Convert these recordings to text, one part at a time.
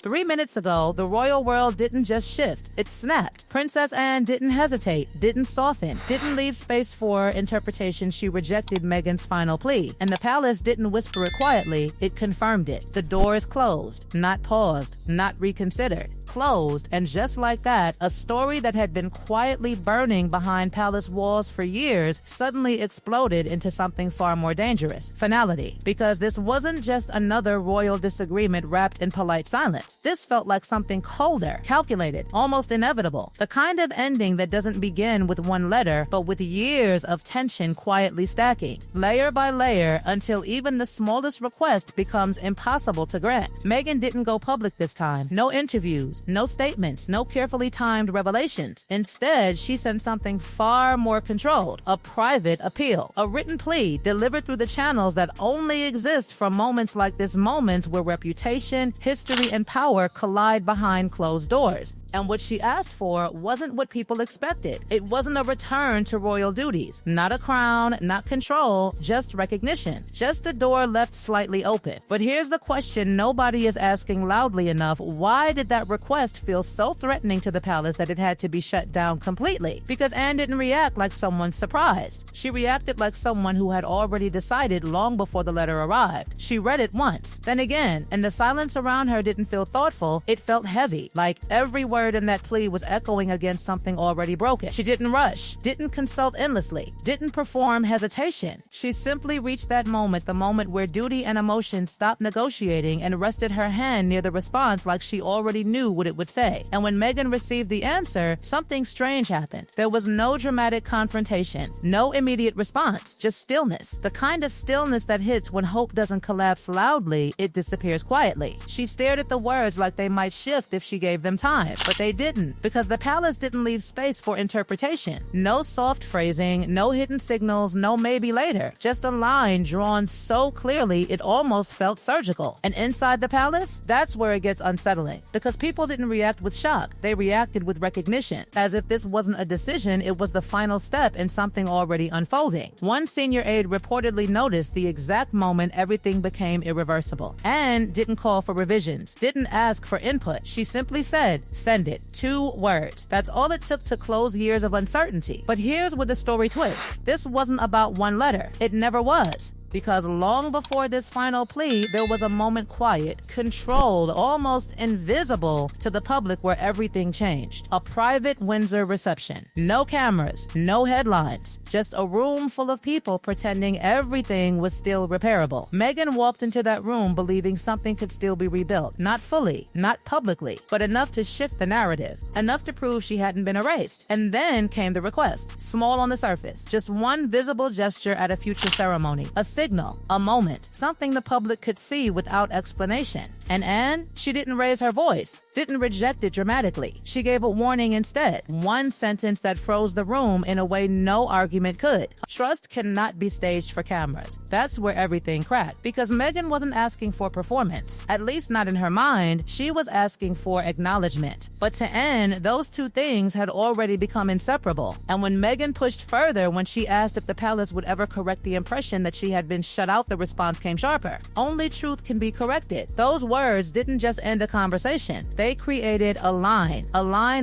3 minutes ago, the royal world didn't just shift, it snapped. Princess Anne didn't hesitate, didn't soften, didn't leave space for interpretation. She rejected Meghan's final plea. And the palace didn't whisper it quietly, it confirmed it. The door is closed, not paused, not reconsidered. Closed, and just like that, a story that had been quietly burning behind palace walls for years suddenly exploded into something far more dangerous. Finality. Because this wasn't just another royal disagreement wrapped in polite silence. This felt like something colder, calculated, almost inevitable. The kind of ending that doesn't begin with one letter, but with years of tension quietly stacking, layer by layer, until even the smallest request becomes impossible to grant. Meghan didn't go public this time. No interviews. No statements, no carefully timed revelations. Instead, she sent something far more controlled, a private appeal, a written plea delivered through the channels that only exist for moments like this, moments where reputation, history, and power collide behind closed doors. And what she asked for wasn't what people expected. It wasn't a return to royal duties, not a crown, not control, just recognition, just a door left slightly open. But here's the question nobody is asking loudly enough. Why did that request feel so threatening to the palace that it had to be shut down completely? Because Anne didn't react like someone surprised. She reacted like someone who had already decided long before the letter arrived. She read it once, then again, and the silence around her didn't feel thoughtful. It felt heavy, like every word in that plea was echoing against something already broken. She didn't rush, didn't consult endlessly, didn't perform hesitation. She simply reached that moment, the moment where duty and emotion stopped negotiating, and rested her hand near the response like she already knew what it would say. And when Meghan received the answer, something strange happened. There was no dramatic confrontation, no immediate response, just stillness. The kind of stillness that hits when hope doesn't collapse loudly, it disappears quietly. She stared at the words like they might shift if she gave them time. But they didn't, because the palace didn't leave space for interpretation. No soft phrasing, no hidden signals, no maybe later. Just a line drawn so clearly it almost felt surgical. And inside the palace, that's where it gets unsettling. Because people didn't react with shock, they reacted with recognition. As if this wasn't a decision, it was the final step in something already unfolding. One senior aide reportedly noticed the exact moment everything became irreversible. Anne didn't call for revisions, didn't ask for input. She simply said, send it. 2 words. That's all it took to close years of uncertainty. But here's where the story twists. This wasn't about one letter. It never was. Because long before this final plea, there was a moment quiet, controlled, almost invisible to the public, where everything changed. A private Windsor reception. No cameras, no headlines, just a room full of people pretending everything was still repairable. Meghan walked into that room believing something could still be rebuilt. Not fully, not publicly, but enough to shift the narrative, enough to prove she hadn't been erased. And then came the request. Small on the surface, just one visible gesture at a future ceremony. A signal, a moment, something the public could see without explanation. And Anne, she didn't raise her voice, didn't reject it dramatically. She gave a warning instead. One sentence that froze the room in a way no argument could. Trust cannot be staged for cameras. That's where everything cracked. Because Meghan wasn't asking for performance, at least not in her mind. She was asking for acknowledgement. But to Anne, those two things had already become inseparable. And when Meghan pushed further, when she asked if the palace would ever correct the impression that she had been shut out, the response came sharper. Only truth can be corrected. Those words didn't just end a conversation. They created a line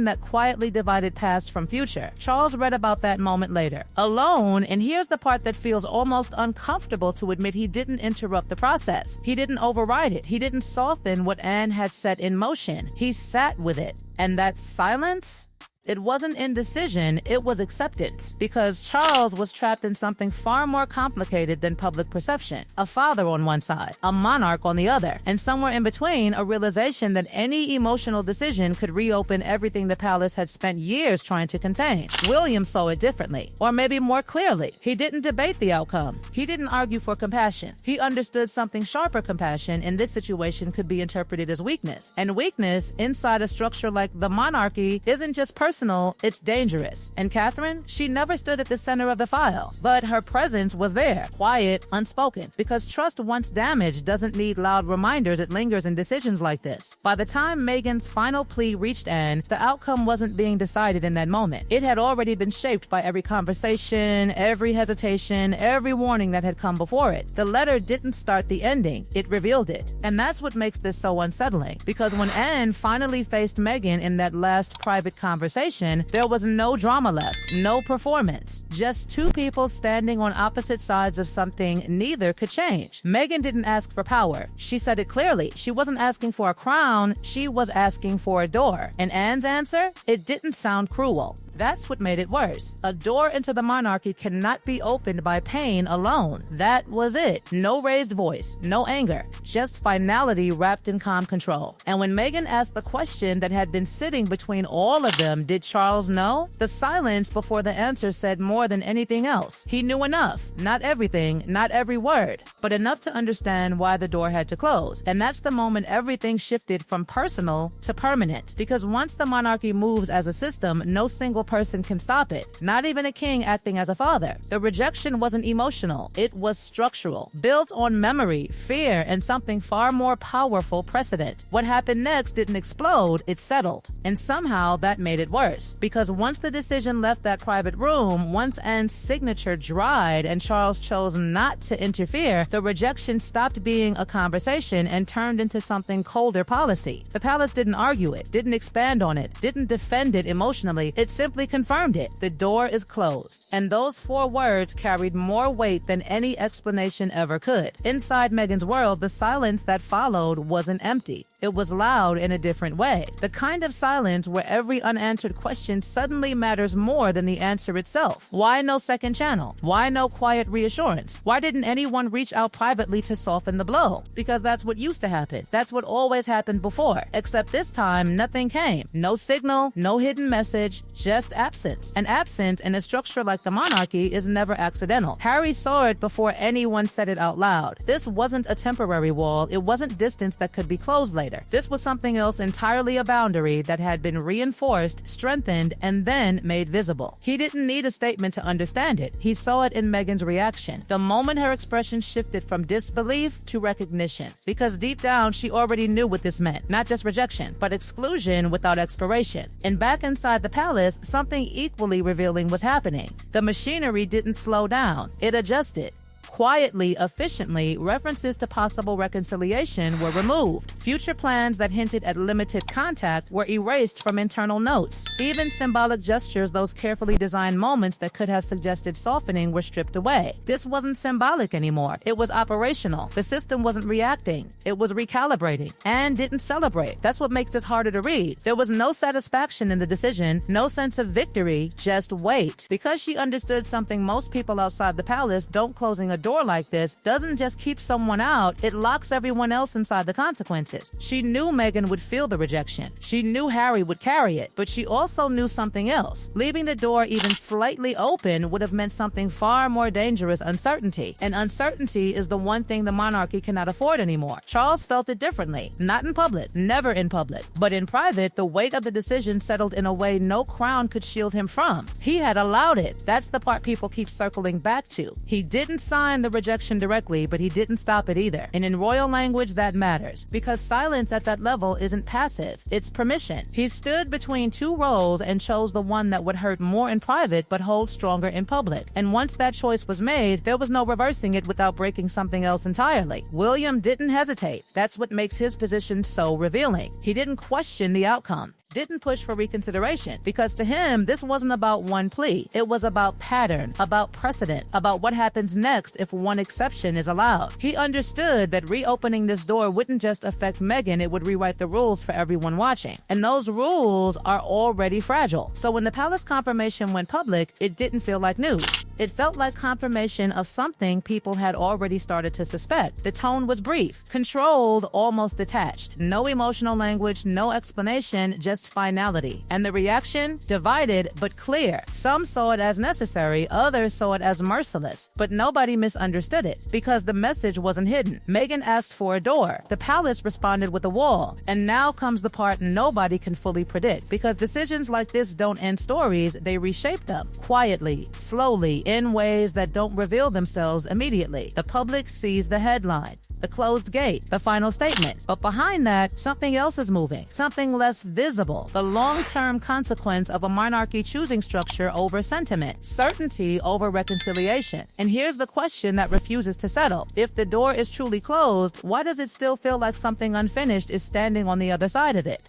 that quietly divided past from future. Charles read about that moment later. Alone, and here's the part that feels almost uncomfortable to admit, he didn't interrupt the process. He didn't override it. He didn't soften what Anne had set in motion. He sat with it. And that silence? It wasn't indecision, it was acceptance. Because Charles was trapped in something far more complicated than public perception. A father on one side, a monarch on the other, and somewhere in between, a realization that any emotional decision could reopen everything the palace had spent years trying to contain. William saw it differently, or maybe more clearly. He didn't debate the outcome. He didn't argue for compassion. He understood something sharper. Compassion in this situation could be interpreted as weakness. And weakness inside a structure like the monarchy isn't just personal. personal, it's dangerous. And Catherine, she never stood at the center of the file, but her presence was there, quiet, unspoken, because trust once damaged doesn't need loud reminders, it lingers in decisions like this. By the time Meghan's final plea reached Anne, the outcome wasn't being decided in that moment. It had already been shaped by every conversation, every hesitation, every warning that had come before it. The letter didn't start the ending, it revealed it. And that's what makes this so unsettling, because when Anne finally faced Meghan in that last private conversation, there was no drama left, no performance, just two people standing on opposite sides of something neither could change. Meghan didn't ask for power. She said it clearly. She wasn't asking for a crown, she was asking for a door. And Anne's answer? It didn't sound cruel. That's what made it worse. A door into the monarchy cannot be opened by pain alone. That was it. No raised voice, no anger, just finality wrapped in calm control. And when Meghan asked the question that had been sitting between all of them, did Charles know? The silence before the answer said more than anything else. He knew enough. Not everything, not every word, but enough to understand why the door had to close. And that's the moment everything shifted from personal to permanent. Because once the monarchy moves as a system, no single person can stop it, not even a king acting as a father. The rejection wasn't emotional, it was structural, built on memory, fear, and something far more powerful, precedent. What happened next didn't explode, it settled. And somehow that made it worse, because once the decision left that private room, once Anne's signature dried and Charles chose not to interfere, the rejection stopped being a conversation and turned into something colder policy. The palace didn't argue it, didn't expand on it, didn't defend it emotionally, it simply confirmed it. The door is closed. And those 4 words carried more weight than any explanation ever could. Inside Meghan's world, the silence that followed wasn't empty. It was loud in a different way. The kind of silence where every unanswered question suddenly matters more than the answer itself. Why no second channel? Why no quiet reassurance? Why didn't anyone reach out privately to soften the blow? Because that's what used to happen. That's what always happened before. Except this time, nothing came. No signal, no hidden message, just absence. And absence in a structure like the monarchy is never accidental. Harry saw it before anyone said it out loud. This wasn't a temporary wall. It wasn't distance that could be closed later. This was something else entirely, a boundary that had been reinforced, strengthened, and then made visible. He didn't need a statement to understand it. He saw it in Meghan's reaction. The moment her expression shifted from disbelief to recognition. Because deep down, she already knew what this meant. Not just rejection, but exclusion without expiration. And back inside the palace, something equally revealing was happening. The machinery didn't slow down. It adjusted. Quietly, efficiently, references to possible reconciliation were removed. Future plans that hinted at limited contact were erased from internal notes. Even symbolic gestures, those carefully designed moments that could have suggested softening, were stripped away. This wasn't symbolic anymore. It was operational. The system wasn't reacting. It was recalibrating. And didn't celebrate. That's what makes this harder to read. There was no satisfaction in the decision, no sense of victory, just wait. Because she understood something most people outside the palace don't. Closing a door like this doesn't just keep someone out, it locks everyone else inside the consequences. She knew Meghan would feel the rejection. She knew Harry would carry it, but she also knew something else. Leaving the door even slightly open would have meant something far more dangerous, uncertainty. And uncertainty is the one thing the monarchy cannot afford anymore. Charles felt it differently. Not in public, never in public, but in private, the weight of the decision settled in a way no crown could shield him from. He had allowed it. That's the part people keep circling back to. He didn't sign the rejection directly, but he didn't stop it either. And in royal language, that matters, because silence at that level isn't passive, it's permission. He stood between 2 roles and chose the one that would hurt more in private but hold stronger in public. And once that choice was made, there was no reversing it without breaking something else entirely. William didn't hesitate. That's what makes his position so revealing. He didn't question the outcome, didn't push for reconsideration, because to him, this wasn't about one plea. It was about pattern, about precedent, about what happens next if one exception is allowed. He understood that reopening this door wouldn't just affect Meghan, it would rewrite the rules for everyone watching. And those rules are already fragile. So when the palace confirmation went public, it didn't feel like news. It felt like confirmation of something people had already started to suspect. The tone was brief, controlled, almost detached. No emotional language, no explanation, just finality. And the reaction? Divided, but clear. Some saw it as necessary, others saw it as merciless. But nobody misunderstood it, because the message wasn't hidden. Meghan asked for a door. The palace responded with a wall. And now comes the part nobody can fully predict, because decisions like this don't end stories, they reshape them. Quietly, slowly, in ways that don't reveal themselves immediately. The public sees the headline, the closed gate, the final statement. But behind that, something else is moving, something less visible. The long-term consequence of a monarchy choosing structure over sentiment, certainty over reconciliation. And here's the question that refuses to settle. If the door is truly closed, why does it still feel like something unfinished is standing on the other side of it?